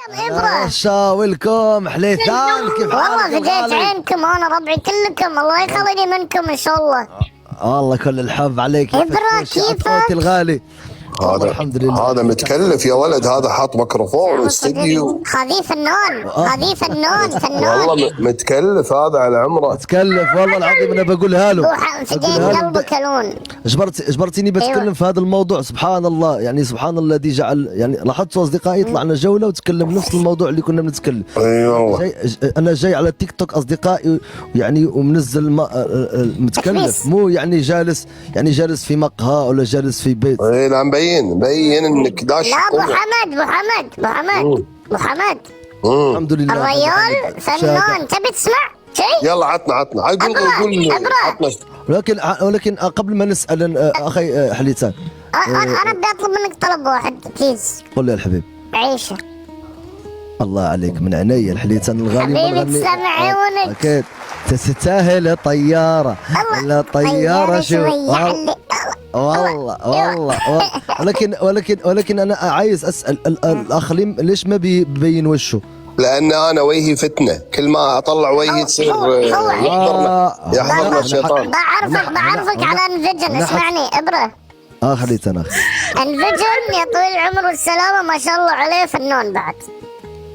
إبرة رشا ويلكم حليثان كيف والله حالك؟ فديت عينكم انا ربعي كلكم الله يخليني منكم ان شاء الله. والله كل الحب عليك إبرة كيفك؟ اخوتي الغالي. هذا الحمد لله. هذا متكلف يا ولد، هذا حاط ميكروفون واستديو. هذه فنان هذه فنان والله متكلف هذا على عمره. اتكلف والله العظيم انا بقولها له. فديت قلبك لون. اجبرتيني بتكلم في هذا الموضوع. سبحان الله يعني سبحان الله الذي جعل يعني لاحظت اصدقائي طلعنا جوله وتكلم نفس الموضوع اللي كنا بنتكلم. اي والله انا جاي على التيك توك اصدقائي يعني ومنزل متكلف مو يعني جالس في مقهى ولا جالس في بيت. اي لا مبين انك داش. لا ابو حمد الحمد لله الريال فنان. تبي تسمع شيء؟ يلا عطنا قول عطنا. ولكن قبل ما نسال اخي حليتان انا بدي اطلب منك طلب واحد بليز. قول لي يا الحبيب. عيشه. الله عليك من عيني الحليتان الغالي. حبيبي تسلم عيونك. اكيد تستاهل طياره. لا طياره شو والله ولكن انا عايز اسال الاخ ليش ما بيبين وشه؟ لان انا وجهي فتنه، كل ما اطلع وجهي تصير يحضرنا الشيطان. بعرفك على انفيجن. اسمعني ابره. حليتان انفيجن يا طويل العمر والسلامه ما شاء الله عليه فنان بعد.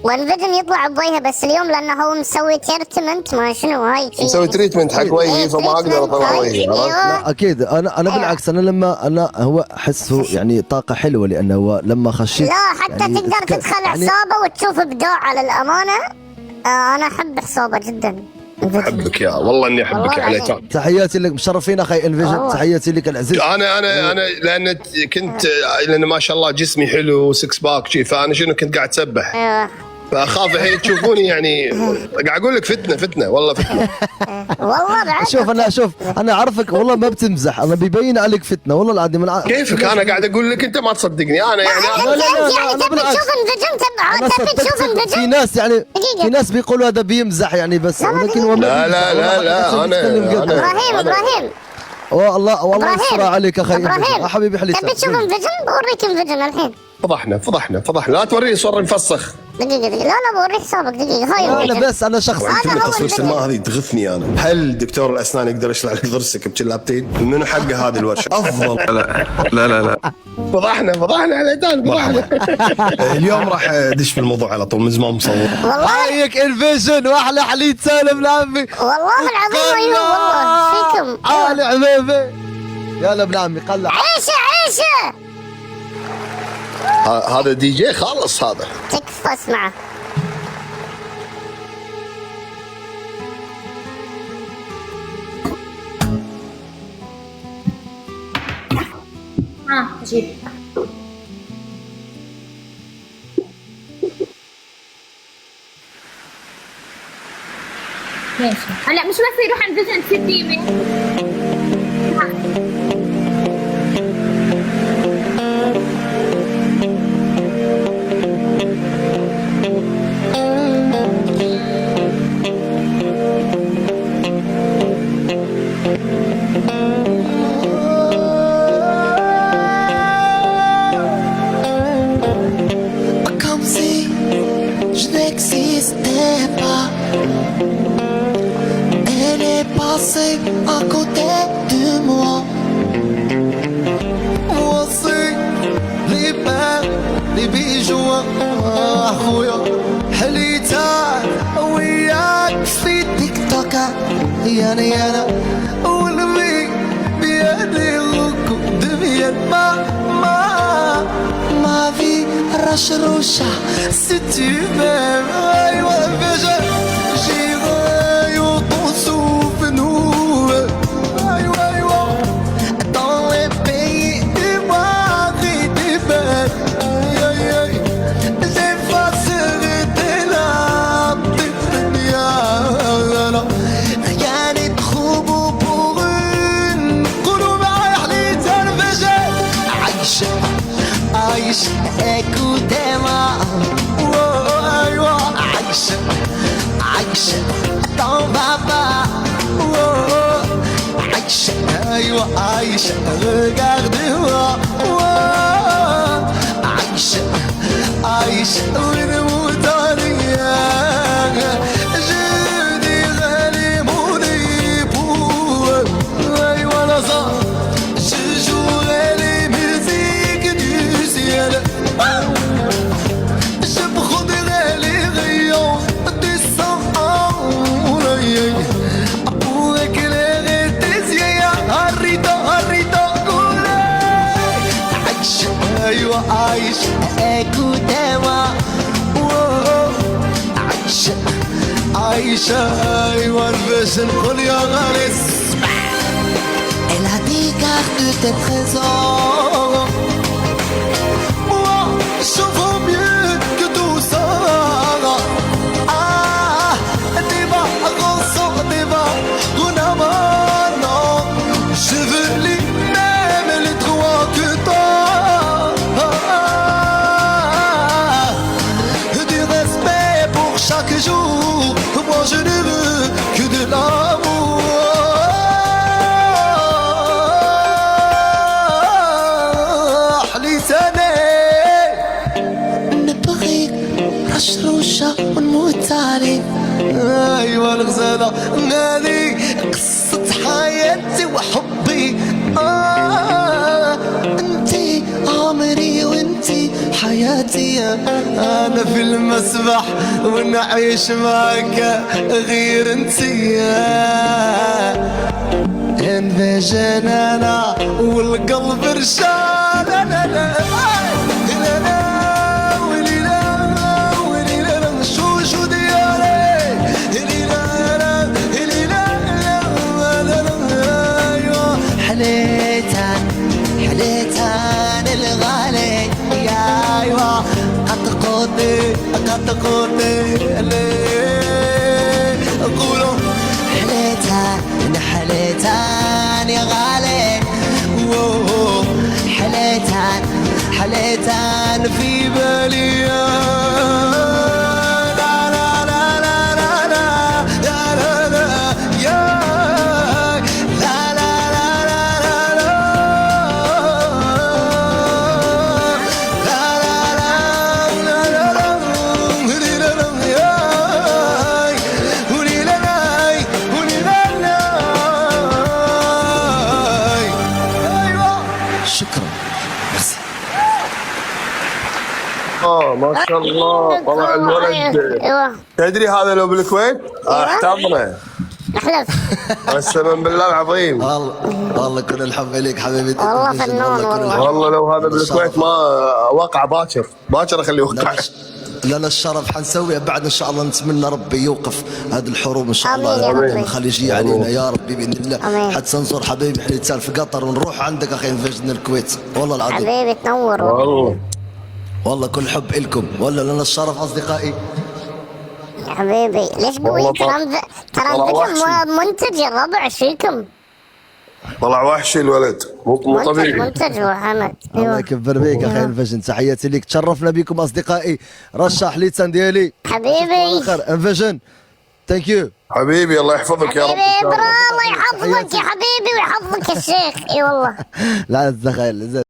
وانفيجن يطلع بوجهه بس اليوم لانه هو مسوي تريتمنت ما شنو هاي مسوي تريتمنت حق وجهي فما اقدر اطلع وجهي. لا اكيد انا بالعكس انا هو احسه يعني طاقه حلوه لانه هو لما خشيت لا حتى يعني تقدر تدخل يعني حسابه وتشوف ابداع على الامانه. انا احب حسابه جدا. احبك يا والله اني احبك يا عليتان. تحياتي لك مشرفين اخي انفيجن. تحياتي لك العزيز. انا لان ما شاء الله جسمي حلو 6 باك شي، فانا شنو كنت قاعد اسبح. ايوه فاخاف الحين تشوفوني يعني قاعد اقول لك فتنه والله فتنه. والله بعد شوف انا اعرفك والله ما بتمزح. انا بيبين عليك فتنه والله العظيم. كيفك انا قاعد اقول لك انت ما تصدقني انا يعني. يعني تبي تشوف انفيجن تبي تشوف انفيجن. في ناس بيقولوا هذا بيمزح يعني بس ولكن هو لا ابراهيم والله يستر عليك اخي حبيبي حليتان. تبي تشوف انفيجن؟ بوريك انفيجن الحين. فضحنا لا توريني صور مفسخ. دقيقة لا بوريك حسابك. دقيقة هاي انا بس انا شخص كلمة تصوير سلمان هذه تغثني انا. هل دكتور الاسنان يقدر يشلع لك ضرسك بجلابتين؟ منو حقه هذه الورشة؟ افضل. لا فضحنا عليتان فضحنا. اليوم راح ادش في الموضوع على طول من زمان مصور. والله هيك انفيجن واحلى حليتان ابن عمي. والله العظيم ايوه والله فيكم. علي عميمي يلا ابن عمي قلع. عيشة هذا دي جي خالص هذا. تكفى اسمعه. جيب ماشي. هلا مش بس يروح عند فيجن تصير تيمي. À côté de moi, وصي لي بان لي بيجوا اخويا حليتان وياك في تيك توك. يعني انا والمي بيدي الركض بيد ما في رشروشة ستي باب. ايوه بجا écoutez-moi. Oh, aïwa, Aïcha, t'en vas pas. Oh, Aïcha, regarde-moi. Oh, Aïcha, عايش اكو دوا عايشة عايشة ايوه باش نقول يا غالي Elle a des cartes de tes trésors. Moi, je vaux mieux que tout ça. Ah, débat, ressort, débat, non. Je veux les mêmes, les trois que toi. Du respect pour chaque jour. Moi, je ne veux que de l'amour. رشروشة ونموت عليك ايوه الغزالة هذه قصة حياتي وحبي انتي عمري وانتي حياتي انا في المسبح ونعيش معك غير انتي انفجن انا والقلب رشاد لا لا حليتان الغالي يا ايوا قد قوتي ليه اقولوا حليتان يا غالي حليتان في بالي ما شاء الله طلع الولد. ايوه تدري هذا لو بالكويت احتضنه احلف. قسما بالله العظيم. والله كل الحب لك حبيبتي. والله فنان والله لو هذا بالكويت ما وقع باكر اخليه يوقع. لنا الشرف حنسويها بعد ان شاء الله. نتمنى ربي يوقف هذه الحروب ان شاء الله الخليجيه علينا يا ربي باذن الله. حتى نزور حبيبي حليتان في قطر ونروح عندك اخي نفجدنا الكويت والله العظيم. حبيبي تنور والله كل حب إلكم. والله لنا الشرف أصدقائي يا حبيبي. ليش قوي؟ ترى منتج الربع فيكم. طلع وحشي الولد مو طبيعي. منتج وحمد. الله يكبر بيك اخي انفجن. تحياتي لك تشرفنا بكم اصدقائي. رشح ليتسان ديالي حبيبي انفجن. ثانك يو حبيبي. الله يحفظك يا رب. حبيبي الله يحفظك يا حبيبي ويحفظك يا شيخ. اي والله لا تتخيل